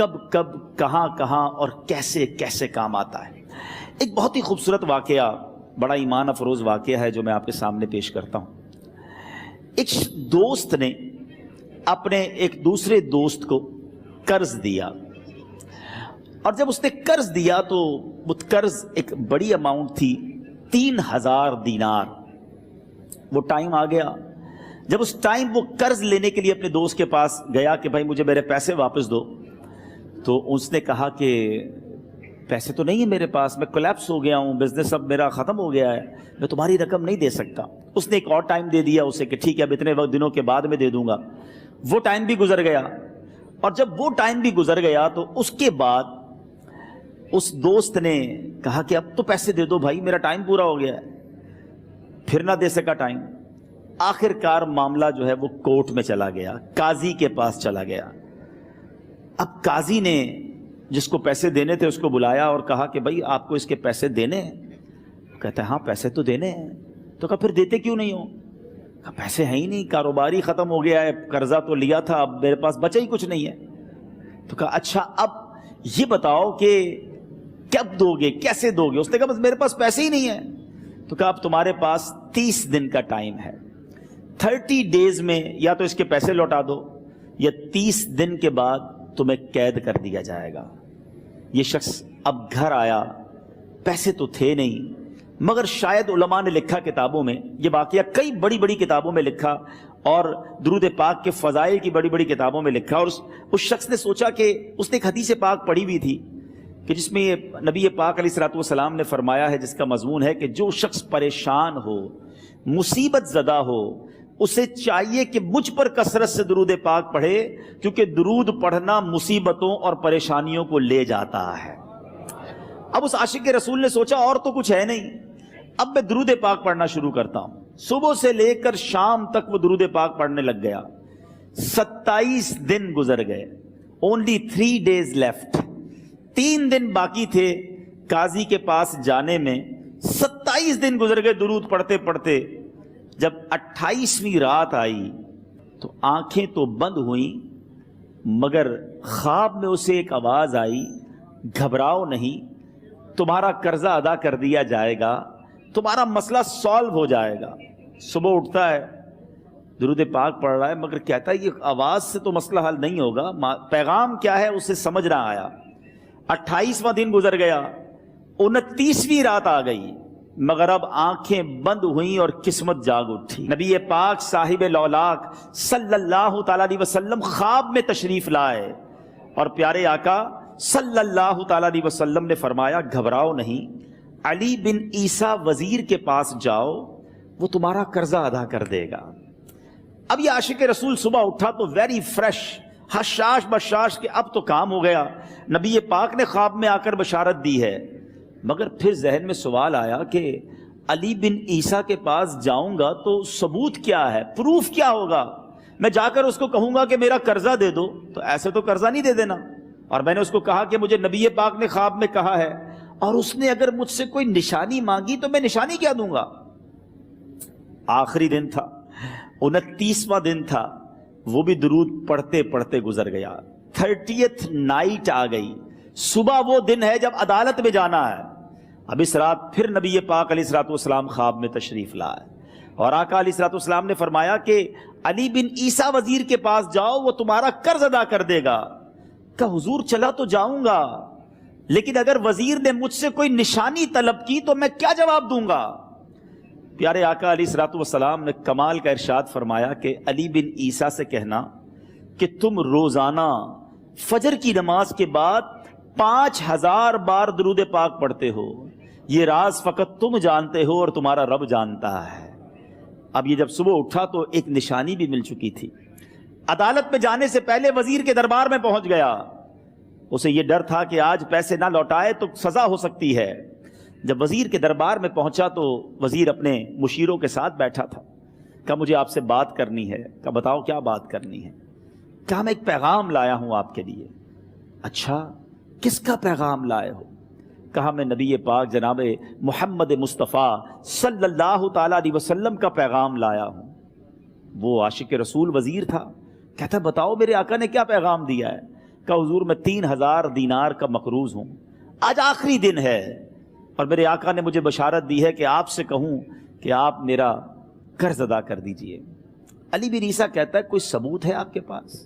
کب کب کہاں کہاں اور کیسے کیسے کام آتا ہے۔ ایک بہت ہی خوبصورت واقعہ، بڑا ایمان افروز واقعہ ہے جو میں آپ کے سامنے پیش کرتا ہوں۔ ایک دوست نے اپنے ایک دوسرے دوست کو قرض دیا، اور جب اس نے قرض دیا تو وہ قرض ایک بڑی اماؤنٹ تھی، 3000 دینار۔ وہ ٹائم آ گیا جب اس ٹائم وہ قرض لینے کے لیے اپنے دوست کے پاس گیا کہ بھائی مجھے میرے پیسے واپس دو، تو اس نے کہا کہ پیسے تو نہیں ہے میرے پاس، میں کولیپس ہو گیا ہوں، بزنس اب میرا ختم ہو گیا ہے، میں تمہاری رقم نہیں دے سکتا۔ اس نے ایک اور ٹائم دے دیا اسے کہ ٹھیک ہے اب اتنے وقت دنوں کے بعد میں دے دوں گا۔ وہ ٹائم بھی گزر گیا، اور جب وہ ٹائم بھی گزر گیا تو اس کے بعد اس دوست نے کہا کہ اب تو پیسے دے دو بھائی، میرا ٹائم پورا ہو گیا ہے۔ پھر نہ دے سکا ٹائم۔ آخر کار معاملہ جو ہے وہ کورٹ میں چلا گیا، قاضی کے پاس چلا گیا۔ اب قاضی نے جس کو پیسے دینے تھے اس کو بلایا اور کہا کہ بھائی آپ کو اس کے پیسے دینے ہیں؟ کہتا ہے ہاں پیسے تو دینے ہیں۔ تو کہا پھر دیتے کیوں نہیں ہو؟ کہا پیسے ہیں ہی نہیں، کاروبار ہی ختم ہو گیا ہے، قرضہ تو لیا تھا، اب میرے پاس بچا ہی کچھ نہیں ہے۔ تو کہا اچھا اب یہ بتاؤ کہ کب دو گے، کیسے دو گے؟ اس نے کہا بس میرے پاس پیسے ہی نہیں ہیں۔ تو کہا اب تمہارے پاس 30 دن کا ٹائم ہے، 30 ڈیز میں یا تو اس کے پیسے لوٹا دو یا 30 دن کے بعد تمہیں قید کر دیا جائے گا۔ یہ شخص اب گھر آیا، پیسے تو تھے نہیں، مگر شاید علماء نے لکھا کتابوں میں، یہ واقعہ کئی بڑی بڑی کتابوں میں لکھا اور درود پاک کے فضائل کی بڑی بڑی کتابوں میں لکھا، اور اس شخص نے سوچا کہ اس نے ایک حدیث پاک پڑھی ہوئی تھی کہ جس میں یہ نبی پاک علیہ الصلوۃ والسلام نے فرمایا ہے، جس کا مضمون ہے کہ جو شخص پریشان ہو، مصیبت زدہ ہو، اسے چاہیے کہ مجھ پر کثرت سے درود پاک پڑھے، کیونکہ درود پڑھنا مصیبتوں اور پریشانیوں کو لے جاتا ہے۔ اب اس عاشق رسول نے سوچا اور تو کچھ ہے نہیں، اب میں درود پاک پڑھنا شروع کرتا ہوں۔ صبح سے لے کر شام تک وہ درود پاک پڑھنے لگ گیا۔ 27 دن گزر گئے، only 3 days left، 3 دن باقی تھے قاضی کے پاس جانے میں۔ 27 دن گزر گئے درود پڑھتے پڑھتے۔ جب 28ویں رات آئی تو آنکھیں تو بند ہوئیں، مگر خواب میں اسے ایک آواز آئی، گھبراؤ نہیں، تمہارا قرضہ ادا کر دیا جائے گا، تمہارا مسئلہ سالو ہو جائے گا۔ صبح اٹھتا ہے، درود پاک پڑھ رہا ہے، مگر کہتا ہے یہ آواز سے تو مسئلہ حل نہیں ہوگا، پیغام کیا ہے اسے سمجھ نہ آیا۔ 28واں دن گزر گیا، 29ویں رات آ گئی، مگر اب آنکھیں بند ہوئیں اور قسمت جاگ اٹھی۔ نبی پاک صاحب لولاک صلی اللہ تعالیٰ علیہ وسلم خواب میں تشریف لائے، اور پیارے آقا صلی اللہ تعالیٰ علیہ وسلم نے فرمایا گھبراؤ نہیں، علی بن عیسیٰ وزیر کے پاس جاؤ، وہ تمہارا قرضہ ادا کر دے گا۔ اب یہ عاشق رسول صبح اٹھا تو ویری فریش، حشاش بشاش کہ اب تو کام ہو گیا، نبی پاک نے خواب میں آ کر بشارت دی ہے۔ مگر پھر ذہن میں سوال آیا کہ علی بن عیسیٰ کے پاس جاؤں گا تو ثبوت کیا ہے، پروف کیا ہوگا؟ میں جا کر اس کو کہوں گا کہ میرا قرضہ دے دو تو ایسے تو قرضہ نہیں دے دینا، اور میں نے اس کو کہا کہ مجھے نبی پاک نے خواب میں کہا ہے، اور اس نے اگر مجھ سے کوئی نشانی مانگی تو میں نشانی کیا دوں گا؟ آخری دن تھا، 29واں دن تھا، وہ بھی درود پڑھتے پڑھتے گزر گیا۔ 30th نائٹ آ گئی، صبح وہ دن ہے جب عدالت میں جانا ہے۔ اب اس رات پھر نبی پاک علیہ الصلوۃ والسلام خواب میں تشریف لائے، اور آقا علیہ الصلوۃ والسلام نے فرمایا کہ علی بن عیسیٰ وزیر کے پاس جاؤ، وہ تمہارا قرض ادا کر دے گا۔ کہ حضور چلا تو جاؤں گا، لیکن اگر وزیر نے مجھ سے کوئی نشانی طلب کی تو میں کیا جواب دوں گا؟ پیارے آقا علیہ الصلوۃ والسلام نے کمال کا ارشاد فرمایا کہ علی بن عیسیٰ سے کہنا کہ تم روزانہ فجر کی نماز کے بعد 5000 بار درود پاک پڑھتے ہو، یہ راز فقط تم جانتے ہو اور تمہارا رب جانتا ہے۔ اب یہ جب صبح اٹھا تو ایک نشانی بھی مل چکی تھی۔ عدالت میں جانے سے پہلے وزیر کے دربار میں پہنچ گیا، اسے یہ ڈر تھا کہ آج پیسے نہ لوٹائے تو سزا ہو سکتی ہے۔ جب وزیر کے دربار میں پہنچا تو وزیر اپنے مشیروں کے ساتھ بیٹھا تھا۔ کہا مجھے آپ سے بات کرنی ہے۔ کہا بتاؤ کیا بات کرنی ہے؟ کہا میں ایک پیغام لایا ہوں آپ کے لیے۔ اچھا کس کا پیغام لائے ہو؟ کہا میں نبی پاک جناب محمد مصطفیٰ صلی اللہ تعالیٰ علیہ وسلم کا پیغام لایا ہوں۔ وہ عاشق رسول وزیر تھا، کہتا بتاؤ میرے آقا نے کیا پیغام دیا ہے؟ کہ حضور میں 3000 دینار کا مقروض ہوں، آج آخری دن ہے اور میرے آقا نے مجھے بشارت دی ہے کہ آپ سے کہوں کہ آپ میرا قرض ادا کر دیجئے۔ علی بن عیسیٰ کہتا ہے کوئی ثبوت ہے آپ کے پاس؟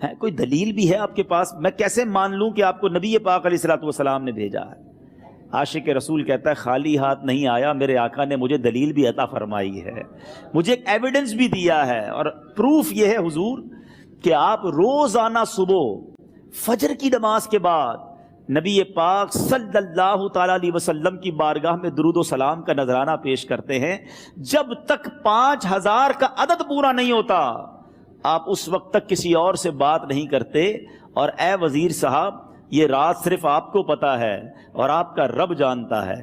ہے کوئی دلیل بھی ہے آپ کے پاس؟ میں کیسے مان لوں کہ آپ کو نبی پاک علیہ الصلوۃ والسلام نے بھیجا ہے؟ عاشق رسول کہتا ہے خالی ہاتھ نہیں آیا، میرے آقا نے مجھے دلیل بھی عطا فرمائی ہے، مجھے ایک ایویڈنس بھی دیا ہے، اور پروف یہ ہے حضور کہ آپ روزانہ صبح فجر کی نماز کے بعد نبی پاک صلی اللہ تعالیٰ علیہ وسلم کی بارگاہ میں درود و سلام کا نذرانہ پیش کرتے ہیں۔ جب تک 5000 کا عدد پورا نہیں ہوتا آپ اس وقت تک کسی اور سے بات نہیں کرتے، اور اے وزیر صاحب یہ رات صرف آپ کو پتا ہے اور آپ کا رب جانتا ہے۔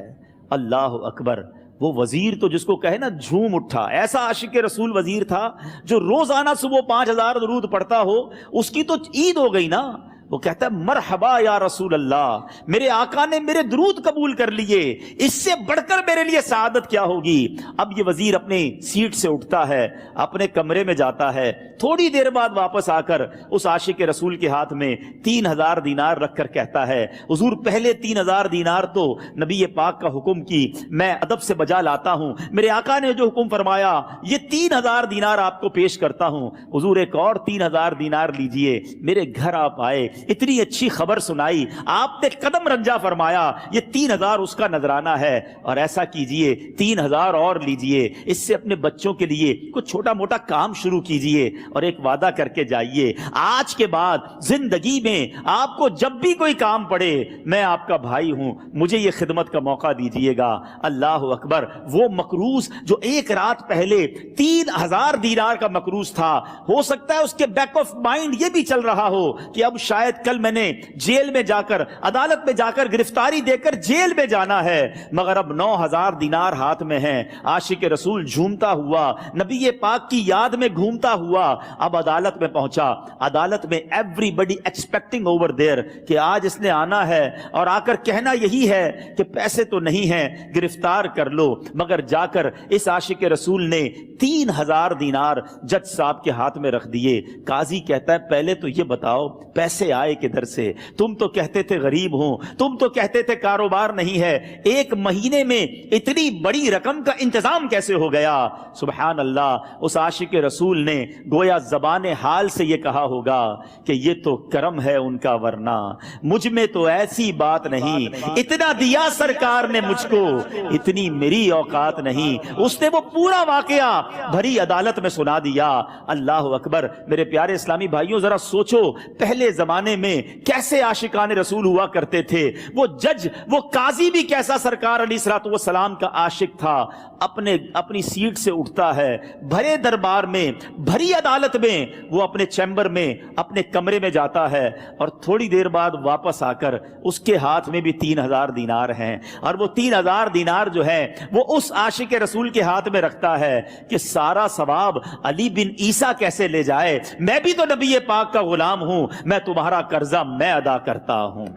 اللہ اکبر! وہ وزیر تو جس کو کہے نا جھوم اٹھا، ایسا عاشق رسول وزیر تھا جو روزانہ صبح 5000 درود پڑھتا ہو، اس کی تو عید ہو گئی نا۔ وہ کہتا ہے مرحبا یا رسول اللہ، میرے آقا نے میرے درود قبول کر لیے، اس سے بڑھ کر میرے لیے سعادت کیا ہوگی۔ اب یہ وزیر اپنی سیٹ سے اٹھتا ہے، اپنے کمرے میں جاتا ہے، تھوڑی دیر بعد واپس آ کر اس عاشق رسول کے ہاتھ میں 3000 دینار رکھ کر کہتا ہے حضور پہلے 3000 دینار تو نبی پاک کا حکم کی میں ادب سے بجا لاتا ہوں، میرے آقا نے جو حکم فرمایا یہ 3000 دینار آپ کو پیش کرتا ہوں، حضور ایک اور 3000 دینار لیجئے۔ میرے گھر آپ آئے، اتنی اچھی خبر سنائی، آپ نے قدم رنجا فرمایا، یہ 3000 اس کا نذرانہ ہے، اور ایسا کیجئے 3000 اور لیجئے، اس سے اپنے بچوں کے لیے کچھ چھوٹا موٹا کام شروع کیجئے اور ایک وعدہ کر کے جائیے، آج کے بعد زندگی میں آپ کو جب بھی کوئی کام پڑے میں آپ کا بھائی ہوں، مجھے یہ خدمت کا موقع دیجئے گا۔ اللہ اکبر! وہ مقروض جو ایک رات پہلے 3000 دینار کا مقروض تھا، ہو سکتا ہے اس کے بیک آف مائنڈ یہ بھی چل رہا ہو کہ اب شاید کل میں نے جیل میں جا کر، عدالت میں جا کر گرفتاری دے کر جیل میں جانا ہے، مگر اب 9000 دینار ہاتھ میں ہیں۔ عاشق رسول جھومتا ہوا نبی پاک کی یاد میں گھومتا ہوا اب عدالت میں پہنچا۔ عدالت میں everybody expecting over there کہ آج اس نے آنا ہے اور آ کر کہنا یہی ہے کہ پیسے تو نہیں ہیں، گرفتار کر لو، مگر جا کر اس عاشق رسول نے 3000 دینار جج صاحب کے ہاتھ میں رکھ دیے۔ قاضی کہتا ہے پہلے تو یہ بتاؤ پیسے آئے کدھر سے؟ تم تو کہتے تھے غریب ہوں، تم تو کہتے تھے کاروبار نہیں ہے، ایک مہینے میں اتنی بڑی رقم کا انتظام کیسے ہو گیا؟ سبحان اللہ! اس عاشق رسول نے گویا زبان حال سے یہ کہا ہوگا کہ یہ تو کرم ہے ان کا، ورنہ مجھ میں تو ایسی بات نہیں، اتنا دیا سرکار نے مجھ کو، اتنی میری اوقات نہیں۔ اس نے وہ پورا واقعہ بھری عدالت میں سنا دیا۔ اللہ اکبر! میرے پیارے اسلامی بھائیوں ذرا سوچو پہلے زمانے میں کیسے عاشقان رسول ہوا کرتے تھے، وہ جج، وہ قاضی بھی کیسا سرکار علیہ الصلوۃ والسلام کا عاشق تھا۔ اپنی سیٹ سے اٹھتا ہے، بھرے دربار میں، بھری عدالت میں، وہ اپنے چیمبر میں، اپنے کمرے میں جاتا ہے، اور تھوڑی دیر بعد واپس آ کر اس کے ہاتھ میں بھی 3000 دینار ہیں، اور وہ 3000 دینار جو ہے وہ اس عاشق رسول کے ہاتھ میں رکھتا ہے کہ سارا ثواب علی بن عیسیٰ کیسے لے جائے، میں بھی تو نبی پاک کا غلام ہوں، میں تمہارا قرضہ میں ادا کرتا ہوں۔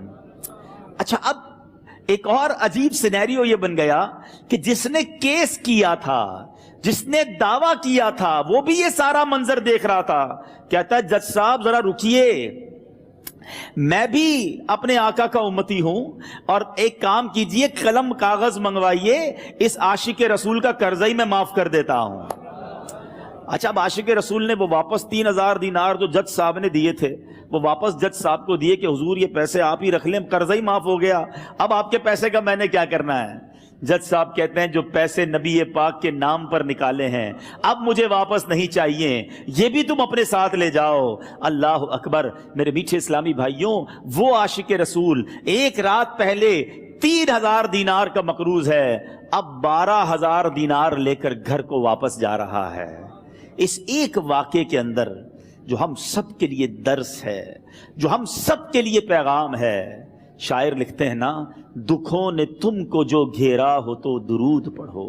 اچھا، اب ایک اور عجیب سینیریو یہ بن گیا کہ جس نے کیس کیا تھا، جس نے دعویٰ کیا تھا، وہ بھی یہ سارا منظر دیکھ رہا تھا۔ کہتا ہے جج صاحب ذرا رکیے، میں بھی اپنے آقا کا امتی ہوں، اور ایک کام کیجئے، قلم کاغذ منگوائیے، اس عاشق رسول کا قرضہ ہی میں معاف کر دیتا ہوں۔ اچھا، اب عاشق رسول نے وہ واپس 3000 دینار جو جج صاحب نے دیے تھے وہ واپس جج صاحب کو دیے کہ حضور یہ پیسے آپ ہی رکھ لیں، قرضہ ہی معاف ہو گیا، اب آپ کے پیسے کا میں نے کیا کرنا ہے؟ جج صاحب کہتے ہیں جو پیسے نبی پاک کے نام پر نکالے ہیں اب مجھے واپس نہیں چاہیے، یہ بھی تم اپنے ساتھ لے جاؤ۔ اللہ اکبر! میرے میٹھے اسلامی بھائیوں، وہ عاشق رسول ایک رات پہلے 3000 دینار کا مقروض ہے، اب 12000 دینار لے کر گھر کو واپس جا رہا ہے۔ اس ایک واقعے کے اندر جو ہم سب کے لیے درس ہے، جو ہم سب کے لیے پیغام ہے، شاعر لکھتے ہیں نا، دکھوں نے تم کو جو گھیرا ہو تو درود پڑھو،